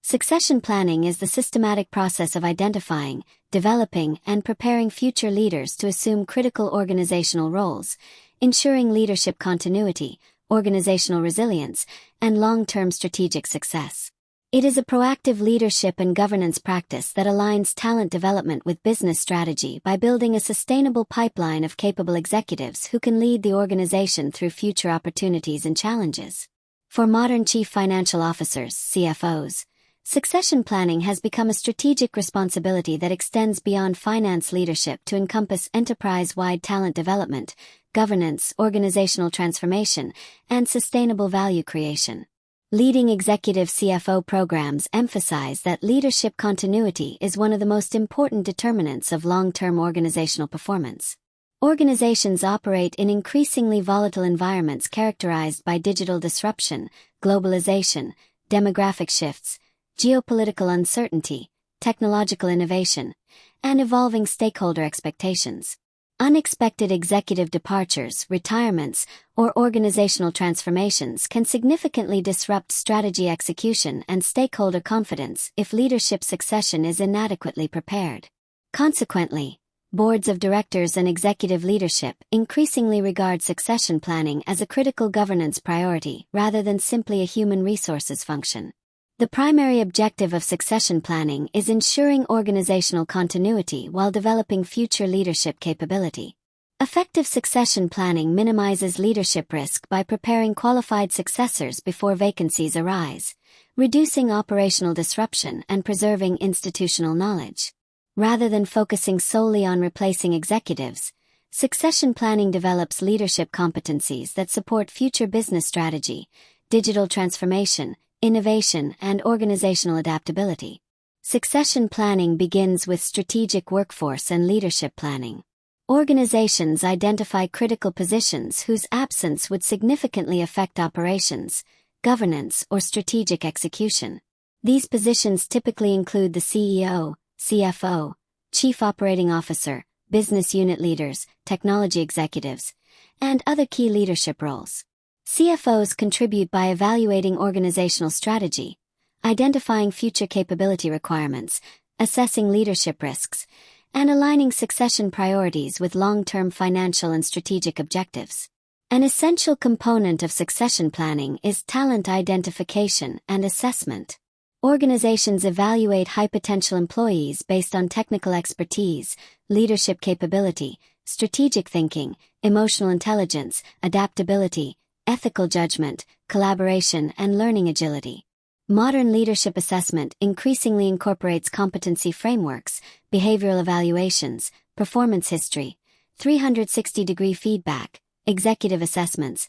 Succession planning is the systematic process of identifying, developing, and preparing future leaders to assume critical organizational roles, ensuring leadership continuity, organizational resilience, and long-term strategic success. It is a proactive leadership and governance practice that aligns talent development with business strategy by building a sustainable pipeline of capable executives who can lead the organization through future opportunities and challenges. For modern chief financial officers, CFOs, succession planning has become a strategic responsibility that extends beyond finance leadership to encompass enterprise-wide talent development, governance, organizational transformation, and sustainable value creation. Leading executive CFO programs emphasize that leadership continuity is one of the most important determinants of long-term organizational performance. Organizations operate in increasingly volatile environments characterized by digital disruption, globalization, demographic shifts, geopolitical uncertainty, technological innovation, and evolving stakeholder expectations. Unexpected executive departures, retirements, or organizational transformations can significantly disrupt strategy execution and stakeholder confidence if leadership succession is inadequately prepared. Consequently, boards of directors and executive leadership increasingly regard succession planning as a critical governance priority rather than simply a human resources function. The primary objective of succession planning is ensuring organizational continuity while developing future leadership capability. Effective succession planning minimizes leadership risk by preparing qualified successors before vacancies arise, reducing operational disruption and preserving institutional knowledge. Rather than focusing solely on replacing executives, succession planning develops leadership competencies that support future business strategy, digital transformation, innovation, and organizational adaptability. Succession planning begins with strategic workforce and leadership planning. Organizations identify critical positions whose absence would significantly affect operations, governance, or strategic execution. These positions typically include the CEO, CFO, Chief Operating Officer, business unit leaders, technology executives, and other key leadership roles. CFOs contribute by evaluating organizational strategy, identifying future capability requirements, assessing leadership risks, and aligning succession priorities with long-term financial and strategic objectives. An essential component of succession planning is talent identification and assessment. Organizations evaluate high-potential employees based on technical expertise, leadership capability, strategic thinking, emotional intelligence, adaptability, ethical judgment, collaboration, and learning agility. Modern leadership assessment increasingly incorporates competency frameworks, behavioral evaluations, performance history, 360-degree feedback, executive assessments,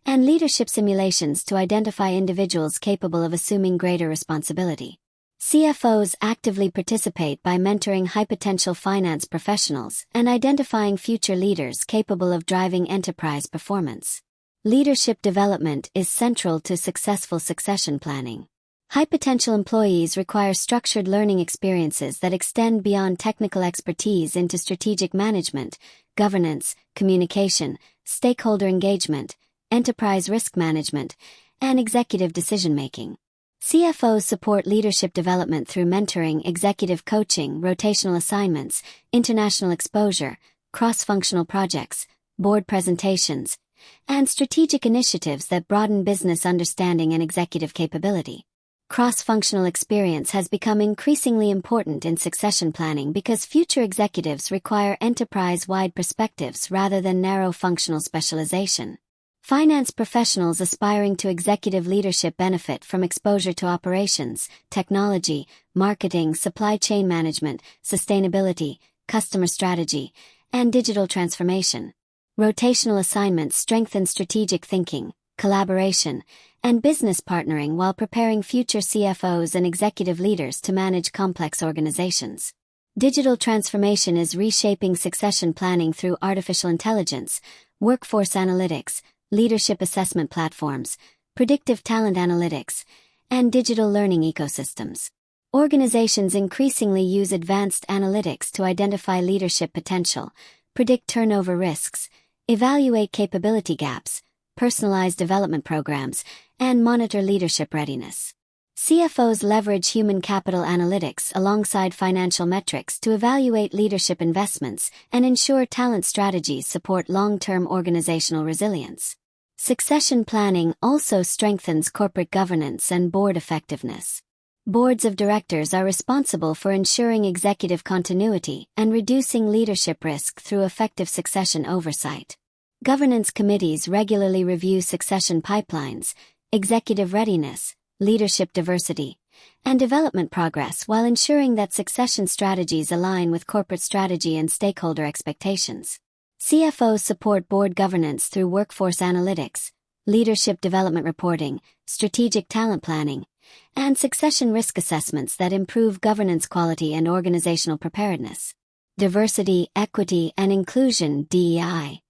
and leadership simulations to identify individuals capable of assuming greater responsibility. CFOs actively participate by mentoring high-potential finance professionals and identifying future leaders capable of driving enterprise performance. Leadership development is central to successful succession planning. High-potential employees require structured learning experiences that extend beyond technical expertise into strategic management, governance, communication, stakeholder engagement, enterprise risk management, and executive decision-making. CFOs support leadership development through mentoring, executive coaching, rotational assignments, international exposure, cross-functional projects, board presentations, and strategic initiatives that broaden business understanding and executive capability. Cross-functional experience has become increasingly important in succession planning because future executives require enterprise-wide perspectives rather than narrow functional specialization. Finance professionals aspiring to executive leadership benefit from exposure to operations, technology, marketing, supply chain management, sustainability, customer strategy, and digital transformation. Rotational assignments strengthen strategic thinking, collaboration, and business partnering while preparing future CFOs and executive leaders to manage complex organizations. Digital transformation is reshaping succession planning through artificial intelligence, workforce analytics, leadership assessment platforms, predictive talent analytics, and digital learning ecosystems. Organizations increasingly use advanced analytics to identify leadership potential, predict turnover risks, evaluate capability gaps, personalize development programs, and monitor leadership readiness. CFOs leverage human capital analytics alongside financial metrics to evaluate leadership investments and ensure talent strategies support long-term organizational resilience. Succession planning also strengthens corporate governance and board effectiveness. Boards of directors are responsible for ensuring executive continuity and reducing leadership risk through effective succession oversight. Governance committees regularly review succession pipelines, executive readiness, leadership diversity, and development progress while ensuring that succession strategies align with corporate strategy and stakeholder expectations. CFOs support board governance through workforce analytics, leadership development reporting, strategic talent planning, and succession risk assessments that improve governance quality and organizational preparedness. Diversity, equity, and inclusion (DEI)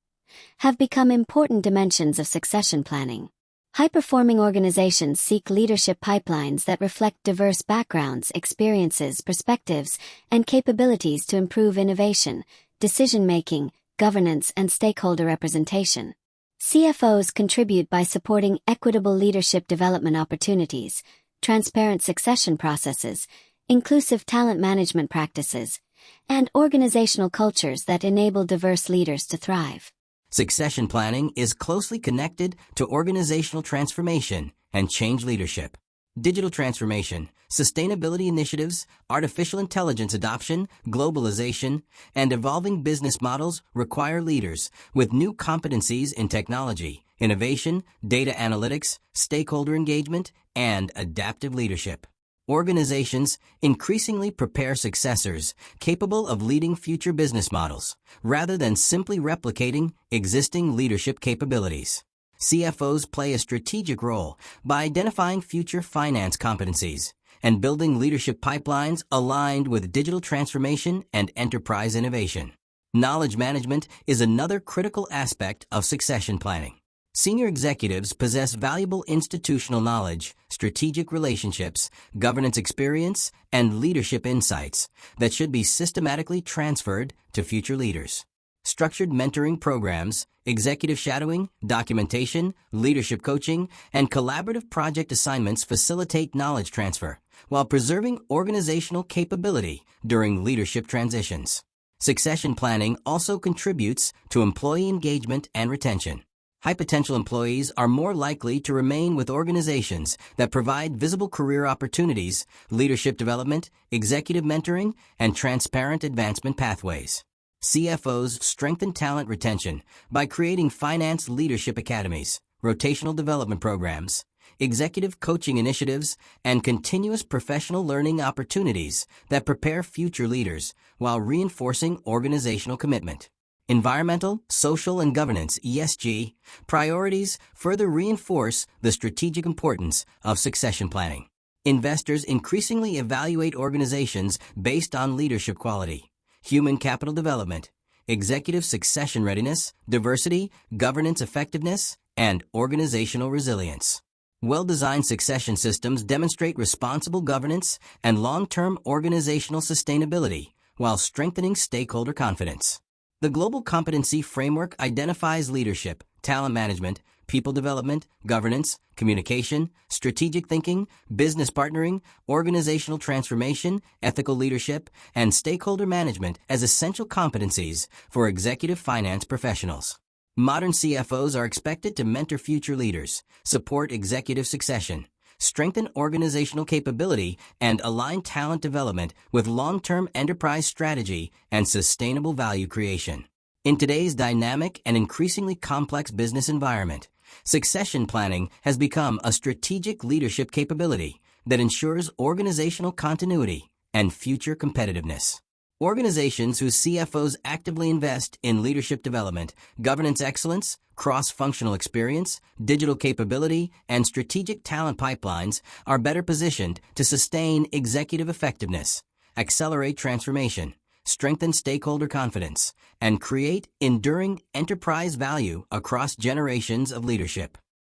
have become important dimensions of succession planning. High-performing organizations seek leadership pipelines that reflect diverse backgrounds, experiences, perspectives, and capabilities to improve innovation, decision-making, governance, and stakeholder representation. CFOs contribute by supporting equitable leadership development opportunities, transparent succession processes, inclusive talent management practices, and organizational cultures that enable diverse leaders to thrive. Succession planning is closely connected to organizational transformation and change leadership. Digital transformation, sustainability initiatives, artificial intelligence adoption, globalization, and evolving business models require leaders with new competencies in technology, innovation, data analytics, stakeholder engagement, and adaptive leadership. Organizations increasingly prepare successors capable of leading future business models, rather than simply replicating existing leadership capabilities. CFOs play a strategic role by identifying future finance competencies and building leadership pipelines aligned with digital transformation and enterprise innovation. Knowledge management is another critical aspect of succession planning. Senior executives possess valuable institutional knowledge, strategic relationships, governance experience, and leadership insights that should be systematically transferred to future leaders. Structured mentoring programs, executive shadowing, documentation, leadership coaching, and collaborative project assignments facilitate knowledge transfer while preserving organizational capability during leadership transitions. Succession planning also contributes to employee engagement and retention. High-potential employees are more likely to remain with organizations that provide visible career opportunities, leadership development, executive mentoring, and transparent advancement pathways. CFOs strengthen talent retention by creating finance leadership academies, rotational development programs, executive coaching initiatives, and continuous professional learning opportunities that prepare future leaders while reinforcing organizational commitment. Environmental, social, and governance (ESG) priorities further reinforce the strategic importance of succession planning. Investors increasingly evaluate organizations based on leadership quality, human capital development, executive succession readiness, diversity, governance effectiveness, and organizational resilience. Well-designed succession systems demonstrate responsible governance and long-term organizational sustainability while strengthening stakeholder confidence. The Global Competency Framework identifies leadership, talent management, people development, governance, communication, strategic thinking, business partnering, organizational transformation, ethical leadership, and stakeholder management as essential competencies for executive finance professionals. Modern CFOs are expected to mentor future leaders, support executive succession, strengthen organizational capability, and align talent development with long-term enterprise strategy and sustainable value creation. In today's dynamic and increasingly complex business environment, succession planning has become a strategic leadership capability that ensures organizational continuity and future competitiveness. Organizations whose CFOs actively invest in leadership development, governance excellence, cross-functional experience, digital capability, and strategic talent pipelines are better positioned to sustain executive effectiveness, accelerate transformation, strengthen stakeholder confidence, and create enduring enterprise value across generations of leadership.